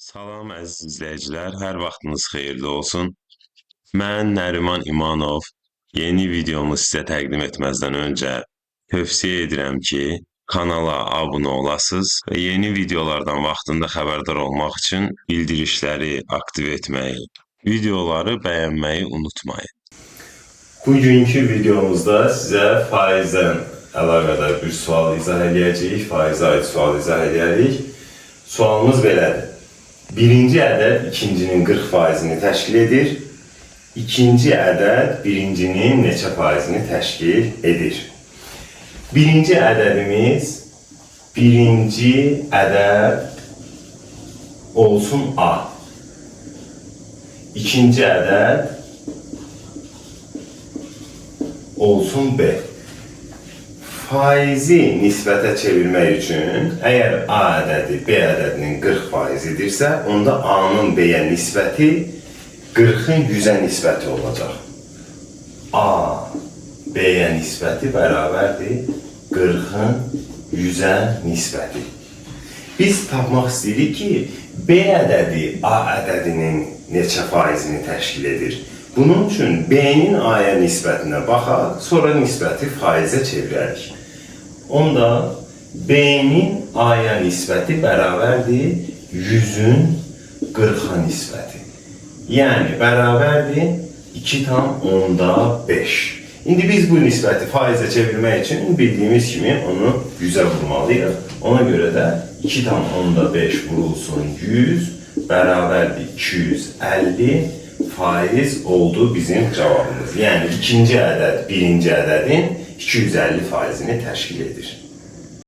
Salam əziz izləyicilər, hər vaxtınız xeyirli olsun. Mən Nəriman İmanov. Yeni videomu sizə təqdim etməzdən öncə tövsiyə edirəm ki, kanala abunə olasınız və yeni videolardan vaxtında xəbərdar olmaq üçün bildirişləri aktiv etməyi, videoları bəyənməyi unutmayın. Bugünkü videomuzda sizə faizdən əlaqədar bir sual izah edəcəyik, faizə aid sual izah edəcəyik. Sualımız belədir. Birinci ədəd ikincinin 40%-ni təşkil edir. İkinci ədəd birincinin neçə faizini təşkil edir? Birinci ədədimiz birinci ədəd olsun A. İkinci ədəd olsun B. Faizi nisbətə çevirmək üçün, əgər A ədədi B ədədinin 40%-dirsə, onda A-nın B-yə nisbəti 40-ın 100-ə nisbəti olacaq. A, B-yə nisbəti bərabərdir 40-ın 100-ə nisbəti. Biz tapmaq istəyirik ki, B ədədi A ədədinin neçə faizini təşkil edir? Bunun üçün B-nin A-ya nisbətinə baxaq, sonra nisbəti faizə çevirərik. Onda B-nin A-ya nisbəti bərabərdir 100-ün 40-a nisbəti. Yəni, bərabərdir 2,5. İndi biz bu nisbəti faizə çevirmək üçün bildiyimiz kimi onu 100-ə vurmalıyıq. Ona görə də 2,5 vurulsun 100 bərabərdir 250 faiz oldu bizim cevabımız. Yani ikinci ədəd birinci ədədin 250 faizini təşkil edir.